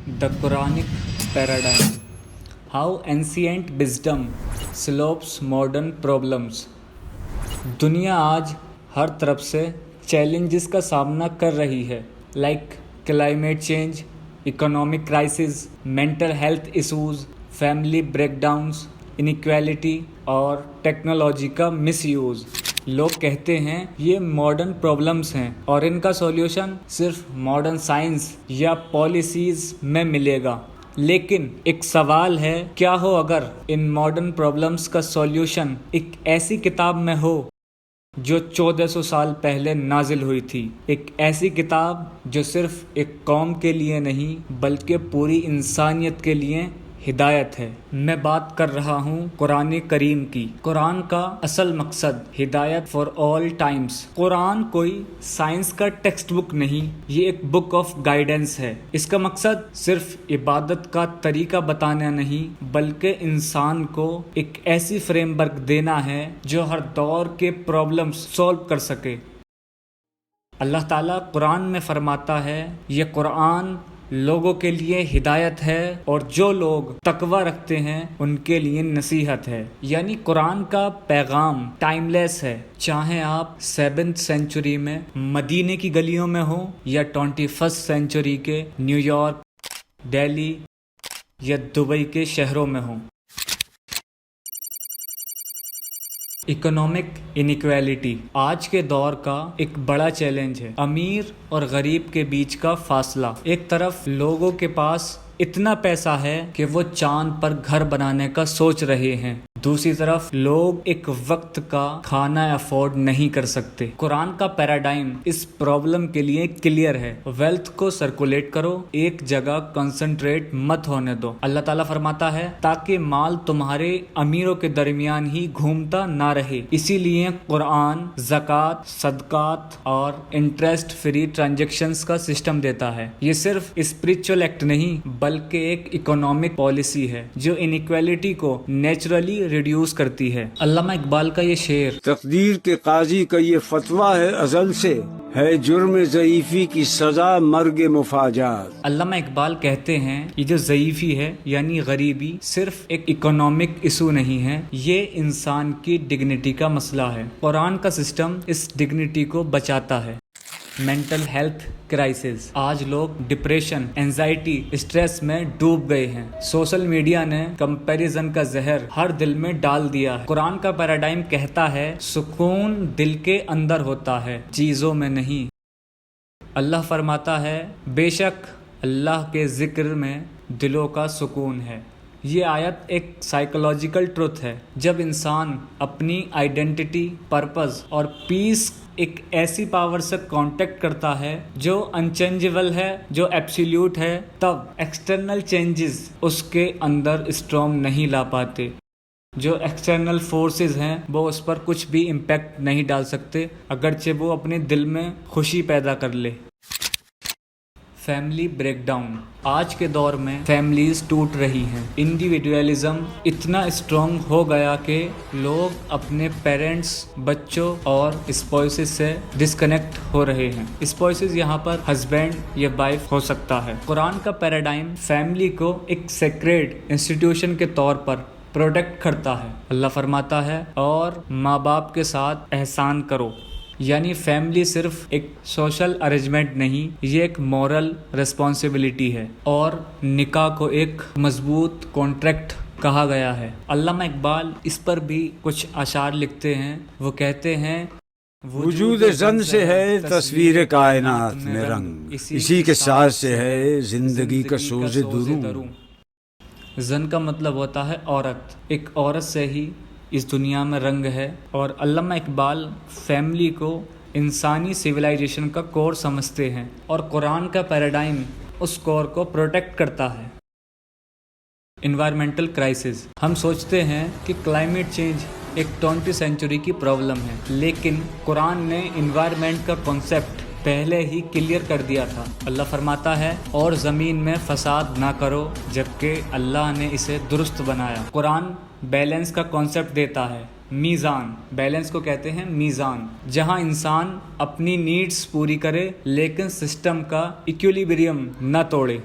The Quranic Paradigm. How Ancient Wisdom Solves Modern Problems. दुनिया आज हर तरफ से चैलेंजेस का सामना कर रही है, like climate change, economic crisis, mental health issues, family breakdowns, inequality और टेक्नोलॉजी का मिसयूज़. लोग कहते हैं ये मॉडर्न प्रॉब्लम्स हैं और इनका सॉल्यूशन सिर्फ मॉडर्न साइंस या पॉलिसीज़ में मिलेगा. लेकिन एक सवाल है, क्या हो अगर इन मॉडर्न प्रॉब्लम्स का सॉल्यूशन एक ऐसी किताब में हो जो 1400 साल पहले नाजिल हुई थी. एक ऐसी किताब जो सिर्फ एक कौम के लिए नहीं बल्कि पूरी इंसानियत के लिए हिदायत है. मैं बात कर रहा हूँ कुरान करीम की. कुरान का असल मकसद हिदायत फॉर ऑल टाइम्स. कुरान कोई साइंस का टेक्स्ट बुक नहीं, ये एक बुक ऑफ गाइडेंस है. इसका मकसद सिर्फ इबादत का तरीका बताना नहीं बल्कि इंसान को एक ऐसी फ्रेमवर्क देना है जो हर दौर के प्रॉब्लम्स सॉल्व कर सके. अल्लाह ताला कुरान में फरमाता है, ये कुरान लोगों के लिए हिदायत है और जो लोग तकवा रखते हैं उनके लिए नसीहत है. यानी कुरान का पैगाम टाइमलेस है, चाहे आप 7th सेंचुरी में मदीने की गलियों में हो या 21st सेंचुरी के न्यूयॉर्क, दिल्ली या दुबई के शहरों में हो. इकोनॉमिक इनइक्वालिटी आज के दौर का एक बड़ा चैलेंज है. अमीर और गरीब के बीच का फासला. एक तरफ लोगों के पास इतना पैसा है कि वो चांद पर घर बनाने का सोच रहे हैं, दूसरी तरफ लोग एक वक्त का खाना अफोर्ड नहीं कर सकते. कुरान का पैराडाइम इस प्रॉब्लम के लिए क्लियर है. वेल्थ को सर्कुलेट करो, एक जगह कंसंट्रेट मत होने दो. अल्लाह ताला फरमाता है ताकि माल तुम्हारे अमीरों के दरमियान ही घूमता ना रहे. इसीलिए कुरान ज़कात, सदकात और इंटरेस्ट फ्री ट्रांजैक्शंस का सिस्टम देता है. ये सिर्फ स्पिरिचुअल एक्ट नहीं बल्कि एक इकोनॉमिक पॉलिसी है जो इनइक्वालिटी को नेचुरली रिड्यूस करती है. अल्लामा इकबाल का ये शेर, तकदीर के काजी का ये फतवा है अज़ल से, है जुर्म ज़ईफ़ी की सज़ा मर्ग मुफाजात. अल्लामा इकबाल कहते हैं ये जो ज़ईफ़ी है यानी गरीबी सिर्फ एक इकोनॉमिक इशू नहीं है, ये इंसान की डिग्निटी का मसला है. कुरान का सिस्टम इस डिग्निटी को बचाता है. Mental health crisis. आज लोग डिप्रेशन, एंजाइटी, स्ट्रेस में डूब गए हैं. सोशल मीडिया ने कंपैरिजन का जहर हर दिल में डाल दिया है. कुरान का पैराडाइम कहता है सुकून दिल के अंदर होता है, चीज़ों में नहीं. अल्लाह फरमाता है बेशक अल्लाह के जिक्र में दिलों का सुकून है. ये आयत एक साइकोलॉजिकल ट्रुथ है. जब इंसान अपनी आइडेंटिटी, पर्पस और पीस एक ऐसी पावर से कांटेक्ट करता है जो अनचेंजेबल है, जो एब्सोल्यूट है, तब एक्सटर्नल चेंजेस उसके अंदर स्ट्रॉन्ग नहीं ला पाते. जो एक्सटर्नल फोर्सेस हैं वो उस पर कुछ भी इम्पैक्ट नहीं डाल सकते अगरचे वो अपने दिल में खुशी पैदा कर ले. Family breakdown. आज के दौर में फैमिलीज टूट रही हैं. इंडिविजुअलिज्म इतना स्ट्रॉन्ग हो गया कि लोग अपने पेरेंट्स, बच्चों और स्पाउसेस से डिस्कनेक्ट हो रहे हैं. स्पाउसेस यहाँ पर हस्बैंड या वाइफ हो सकता है. कुरान का पैराडाइम फैमिली को एक सेक्रेड इंस्टीट्यूशन के तौर पर प्रोटेक्ट करता है. अल्लाह फरमाता है और माँ बाप के साथ एहसान करो. यानी फैमिली सिर्फ एक सोशल अरेंजमेंट नहीं, ये एक मॉरल रिस्पॉन्सिबिलिटी है और निकाह को एक मजबूत कॉन्ट्रैक्ट कहा गया है. अल्लामा इकबाल इस पर भी कुछ अशार लिखते हैं. वो कहते हैं वजूद ज़न से है तस्वीर कायनात में रंग, इसी के साथ से है जिंदगी का सोज़े दुरूं. ज़न का मतलब होता है औरत. एक औरत से ही इस दुनिया में रंग है. और अल्लामा इकबाल फैमिली को इंसानी सिविलाइजेशन का कोर समझते हैं और कुरान का पैराडाइम उस कोर को प्रोटेक्ट करता है. Environmental crisis. हम सोचते हैं कि क्लाइमेट चेंज एक 20th सेंचुरी की प्रॉब्लम है, लेकिन कुरान ने इन्वायरमेंट का कॉन्सेप्ट पहले ही क्लियर कर दिया था. अल्लाह फरमाता है और ज़मीन में फसाद ना करो जबकि अल्लाह ने इसे दुरुस्त बनाया. कुरान बैलेंस का कॉन्सेप्ट देता है. मीज़ान, बैलेंस को कहते हैं मीज़ान, जहां इंसान अपनी नीड्स पूरी करे लेकिन सिस्टम का इक्विलिब्रियम न तोड़े.